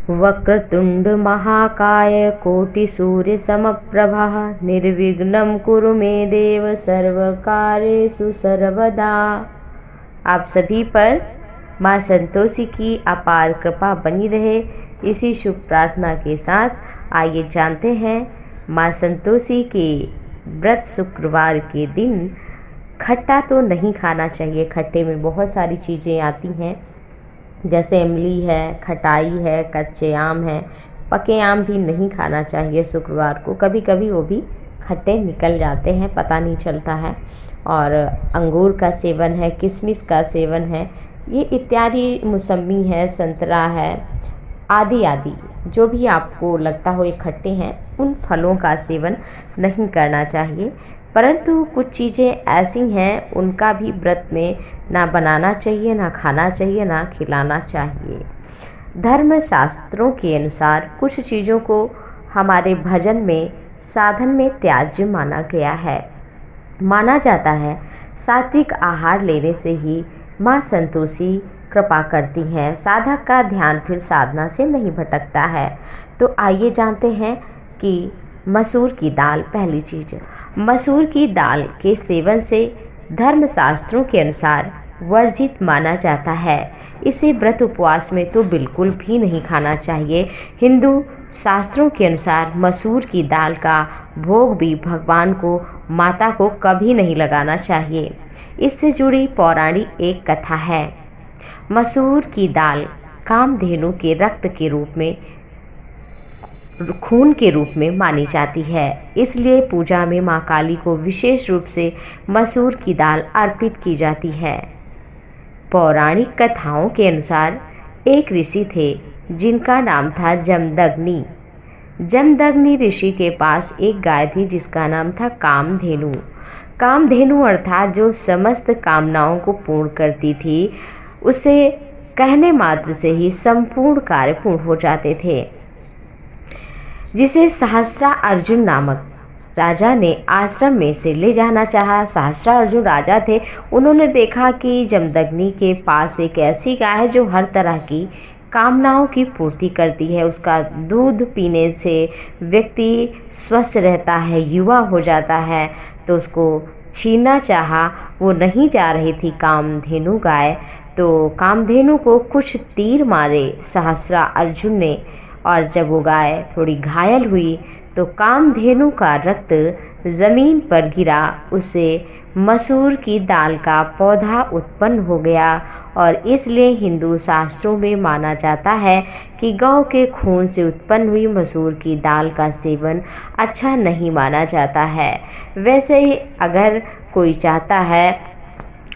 वक्रतुंड महाकाय कोटि सूर्य समप्रभा निर्विघ्नं कुरु मे देव सर्वकार्येषु सर्वदा। आप सभी पर माँ संतोषी की अपार कृपा बनी रहे, इसी शुभ प्रार्थना के साथ आइए जानते हैं माँ संतोषी के व्रत शुक्रवार के दिन खट्टा तो नहीं खाना चाहिए। खट्टे में बहुत सारी चीज़ें आती हैं, जैसे इमली है, खटाई है, कच्चे आम है। पके आम भी नहीं खाना चाहिए शुक्रवार को, कभी कभी वो भी खट्टे निकल जाते हैं, पता नहीं चलता है। और अंगूर का सेवन है, किशमिश का सेवन है, ये इत्यादि, मौसमी है, संतरा है, आदि आदि जो भी आपको लगता हो ये खट्टे हैं, उन फलों का सेवन नहीं करना चाहिए। परंतु कुछ चीज़ें ऐसी हैं उनका भी व्रत में ना बनाना चाहिए, ना खाना चाहिए, ना खिलाना चाहिए। धर्म शास्त्रों के अनुसार कुछ चीज़ों को हमारे भजन में, साधन में त्याज्य माना गया है। माना जाता है सात्विक आहार लेने से ही माँ संतोषी कृपा करती हैं, साधक का ध्यान फिर साधना से नहीं भटकता है। तो आइए जानते हैं कि मसूर की दाल, पहली चीज़, मसूर की दाल के सेवन से धर्मशास्त्रों के अनुसार वर्जित माना जाता है। इसे व्रत उपवास में तो बिल्कुल भी नहीं खाना चाहिए। हिंदू शास्त्रों के अनुसार मसूर की दाल का भोग भी भगवान को, माता को कभी नहीं लगाना चाहिए। इससे जुड़ी पौराणिक एक कथा है। मसूर की दाल कामधेनु के रक्त के रूप में, खून के रूप में मानी जाती है, इसलिए पूजा में माँ काली को विशेष रूप से मसूर की दाल अर्पित की जाती है। पौराणिक कथाओं के अनुसार एक ऋषि थे जिनका नाम था जमदग्नि। जमदग्नि ऋषि के पास एक गाय थी जिसका नाम था कामधेनु। कामधेनु अर्थात जो समस्त कामनाओं को पूर्ण करती थी, उसे कहने मात्र से ही संपूर्ण कार्य पूर्ण हो जाते थे, जिसे सहस्रा अर्जुन नामक राजा ने आश्रम में से ले जाना चाहा। सहस्रा अर्जुन राजा थे, उन्होंने देखा कि जमदग्नि के पास एक ऐसी गाय है जो हर तरह की कामनाओं की पूर्ति करती है। उसका दूध पीने से व्यक्ति स्वस्थ रहता है, युवा हो जाता है। तो उसको छीनना चाहा, वो नहीं जा रही थी कामधेनु गाय। तो कामधेनु को कुछ तीर मारे सहस्रा अर्जुन ने, और जब वो गाय थोड़ी घायल हुई तो कामधेनु का रक्त ज़मीन पर गिरा, उससे मसूर की दाल का पौधा उत्पन्न हो गया। और इसलिए हिंदू शास्त्रों में माना जाता है कि गौ के खून से उत्पन्न हुई मसूर की दाल का सेवन अच्छा नहीं माना जाता है। वैसे ही अगर कोई चाहता है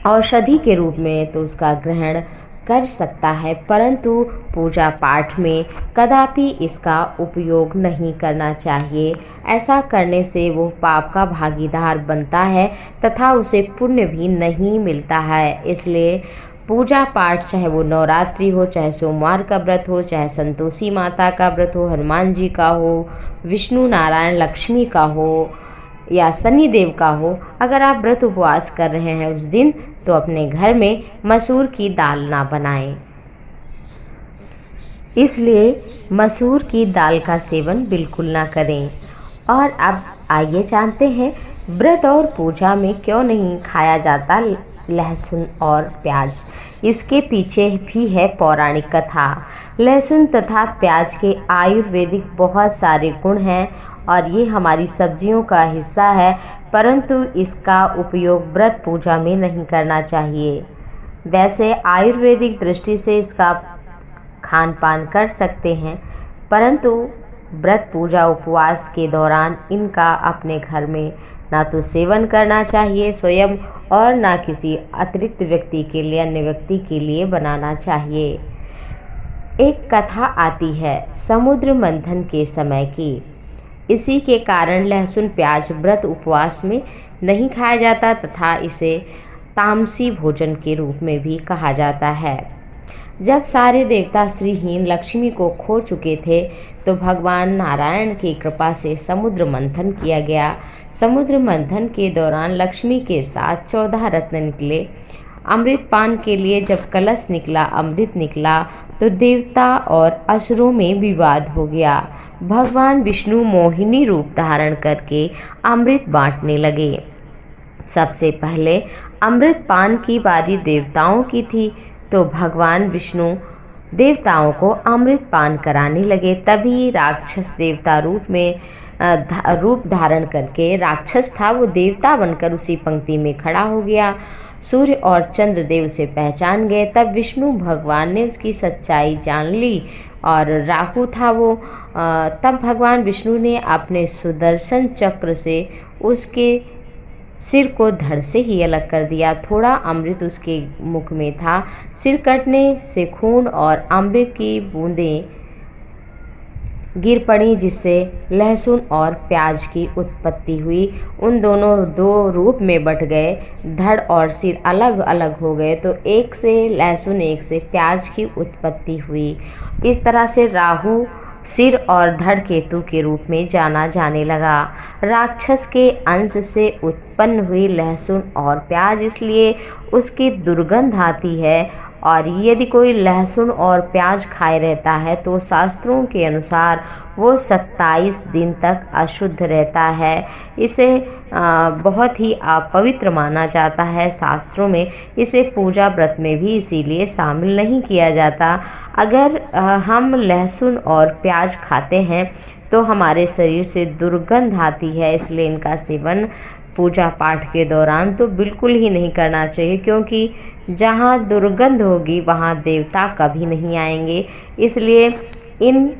औषधि के रूप में तो उसका ग्रहण कर सकता है, परंतु पूजा पाठ में कदापि इसका उपयोग नहीं करना चाहिए। ऐसा करने से वो पाप का भागीदार बनता है तथा उसे पुण्य भी नहीं मिलता है। इसलिए पूजा पाठ, चाहे वो नवरात्रि हो, चाहे सोमवार का व्रत हो, चाहे संतोषी माता का व्रत हो, हनुमान जी का हो, विष्णु नारायण लक्ष्मी का हो या शनि देव का हो, अगर आप व्रत उपवास कर रहे हैं उस दिन, तो अपने घर में मसूर की दाल ना बनाएं। इसलिए मसूर की दाल का सेवन बिल्कुल ना करें। और अब आइए जानते हैं व्रत और पूजा में क्यों नहीं खाया जाता लहसुन और प्याज। इसके पीछे भी है पौराणिक कथा। लहसुन तथा प्याज के आयुर्वेदिक बहुत सारे गुण हैं और ये हमारी सब्जियों का हिस्सा है, परंतु इसका उपयोग व्रत पूजा में नहीं करना चाहिए। वैसे आयुर्वेदिक दृष्टि से इसका खान पान कर सकते हैं, परंतु व्रत पूजा उपवास के दौरान इनका अपने घर में ना तो सेवन करना चाहिए स्वयं, और ना किसी अतिरिक्त व्यक्ति के लिए, अन्य व्यक्ति के लिए बनाना चाहिए। एक कथा आती है समुद्र मंथन के समय की। इसी के कारण लहसुन प्याज व्रत उपवास में नहीं खाया जाता तथा इसे तामसी भोजन के रूप में भी कहा जाता है। जब सारे देवता श्रीहीन लक्ष्मी को खो चुके थे तो भगवान नारायण की कृपा से समुद्र मंथन किया गया। समुद्र मंथन के दौरान लक्ष्मी के साथ 14 रत्न निकले। अमृत पान के लिए जब कलश निकला, अमृत निकला, तो देवता और असुरों में विवाद हो गया। भगवान विष्णु मोहिनी रूप धारण करके अमृत बांटने लगे। सबसे पहले अमृत पान की बारी देवताओं की थी, तो भगवान विष्णु देवताओं को अमृत पान कराने लगे। तभी राक्षस देवता रूप धारण करके, राक्षस था वो देवता बनकर उसी पंक्ति में खड़ा हो गया। सूर्य और चंद्रदेव से पहचान गए। तब विष्णु भगवान ने उसकी सच्चाई जान ली और राहु था वो। तब भगवान विष्णु ने अपने सुदर्शन चक्र से उसके सिर को धड़ से ही अलग कर दिया। थोड़ा अमृत उसके मुख में था। सिर कटने से खून और अमृत की बूंदें गिर पड़ी, जिससे लहसुन और प्याज की उत्पत्ति हुई। उन दोनों दो रूप में बट गए। धड़ और सिर अलग अलग हो गए, तो एक से लहसुन, एक से प्याज की उत्पत्ति हुई। इस तरह से राहु सिर और धड़ केतु के रूप में जाना जाने लगा। राक्षस के अंश से उत्पन्न हुई लहसुन और प्याज, इसलिए उसकी दुर्गंध आती है। और यदि कोई लहसुन और प्याज खाए रहता है तो शास्त्रों के अनुसार वो 27 दिन तक अशुद्ध रहता है। इसे बहुत ही अपवित्र माना जाता है। शास्त्रों में इसे पूजा व्रत में भी इसीलिए शामिल नहीं किया जाता। अगर हम लहसुन और प्याज खाते हैं तो हमारे शरीर से दुर्गंध आती है, इसलिए इनका सेवन पूजा पाठ के दौरान तो बिल्कुल ही नहीं करना चाहिए, क्योंकि जहाँ दुर्गंध होगी वहाँ देवता कभी नहीं आएंगे। इसलिए इन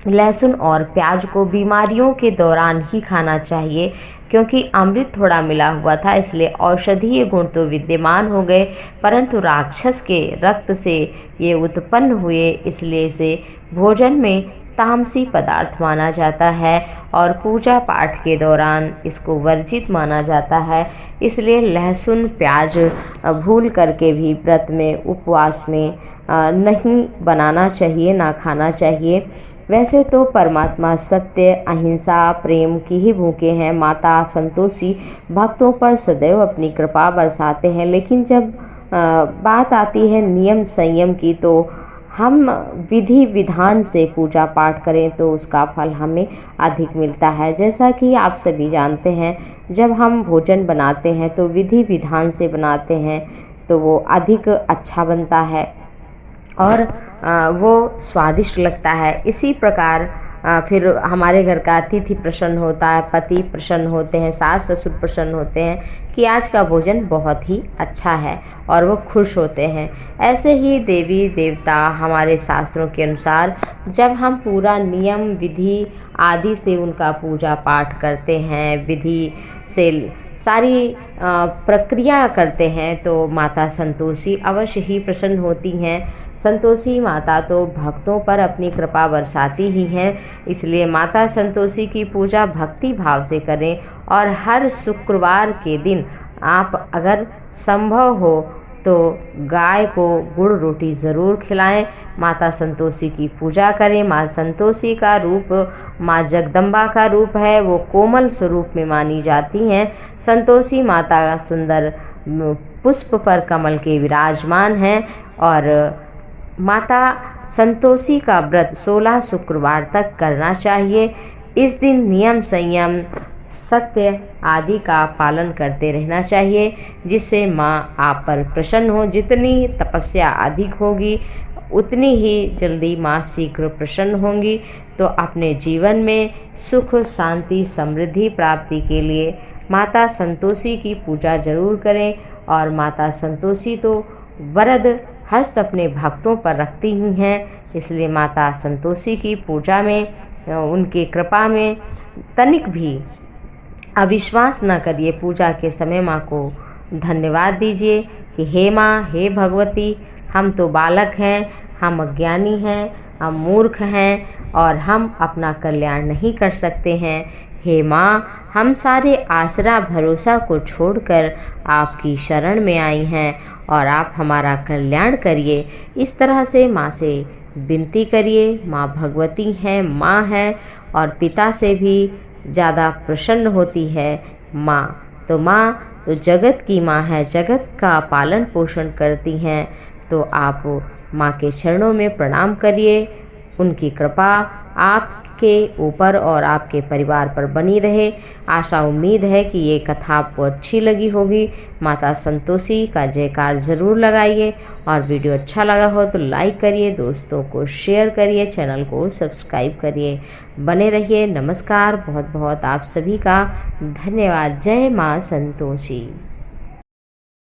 लहसुन और प्याज को बीमारियों के दौरान ही खाना चाहिए, क्योंकि अमृत थोड़ा मिला हुआ था, इसलिए औषधीय गुण तो विद्यमान हो गए, परंतु राक्षस के रक्त से ये उत्पन्न हुए, इसलिए इसे भोजन में तामसी पदार्थ माना जाता है और पूजा पाठ के दौरान इसको वर्जित माना जाता है। इसलिए लहसुन प्याज भूल करके भी व्रत में, उपवास में नहीं बनाना चाहिए, ना खाना चाहिए। वैसे तो परमात्मा सत्य, अहिंसा, प्रेम की ही भूखे हैं। माता संतोषी भक्तों पर सदैव अपनी कृपा बरसाते हैं, लेकिन जब बात आती है नियम संयम की, तो हम विधि विधान से पूजा पाठ करें तो उसका फल हमें अधिक मिलता है। जैसा कि आप सभी जानते हैं, जब हम भोजन बनाते हैं तो विधि विधान से बनाते हैं तो वो अधिक अच्छा बनता है और वो स्वादिष्ट लगता है। इसी प्रकार फिर हमारे घर का अतिथि प्रसन्न होता है, पति प्रसन्न होते हैं, सास ससुर प्रसन्न होते हैं कि आज का भोजन बहुत ही अच्छा है और वो खुश होते हैं। ऐसे ही देवी देवता हमारे शास्त्रों के अनुसार जब हम पूरा नियम विधि आदि से उनका पूजा पाठ करते हैं, विधि से सारी प्रक्रिया करते हैं, तो माता संतोषी अवश्य ही प्रसन्न होती हैं। संतोषी माता तो भक्तों पर अपनी कृपा बरसाती ही हैं, इसलिए माता संतोषी की पूजा भक्ति भाव से करें। और हर शुक्रवार के दिन आप अगर संभव हो तो गाय को गुड़ रोटी ज़रूर खिलाएं। माता संतोषी की पूजा करें। माँ संतोषी का रूप माँ जगदम्बा का रूप है, वो कोमल स्वरूप में मानी जाती हैं। संतोषी माता सुंदर पुष्प पर कमल के विराजमान हैं और माता संतोषी का व्रत 16 शुक्रवार तक करना चाहिए। इस दिन नियम संयम सत्य आदि का पालन करते रहना चाहिए, जिससे माँ आप पर प्रसन्न हो। जितनी तपस्या अधिक होगी उतनी ही जल्दी माँ शीघ्र प्रसन्न होंगी। तो अपने जीवन में सुख शांति समृद्धि प्राप्ति के लिए माता संतोषी की पूजा जरूर करें। और माता संतोषी तो वरद हस्त अपने भक्तों पर रखती ही हैं, इसलिए माता संतोषी की पूजा में, उनकी कृपा में तनिक भी अविश्वास न करिए। पूजा के समय माँ को धन्यवाद दीजिए कि हे माँ, हे भगवती, हम तो बालक हैं, हम अज्ञानी हैं, हम मूर्ख हैं और हम अपना कल्याण नहीं कर सकते हैं। हे माँ, हम सारे आसरा भरोसा को छोड़कर आपकी शरण में आई हैं और आप हमारा कल्याण करिए। इस तरह से माँ से विनती करिए। माँ भगवती हैं, माँ है और पिता से भी ज़्यादा प्रसन्न होती है माँ। तो माँ तो जगत की माँ है, जगत का पालन पोषण करती हैं। तो आप माँ के चरणों में प्रणाम करिए। उनकी कृपा आपके ऊपर और आपके परिवार पर बनी रहे। आशा उम्मीद है कि ये कथा आपको अच्छी लगी होगी। माता संतोषी का जयकार ज़रूर लगाइए और वीडियो अच्छा लगा हो तो लाइक करिए, दोस्तों को शेयर करिए, चैनल को सब्सक्राइब करिए। बने रहिए। नमस्कार। बहुत बहुत आप सभी का धन्यवाद। जय माँ संतोषी।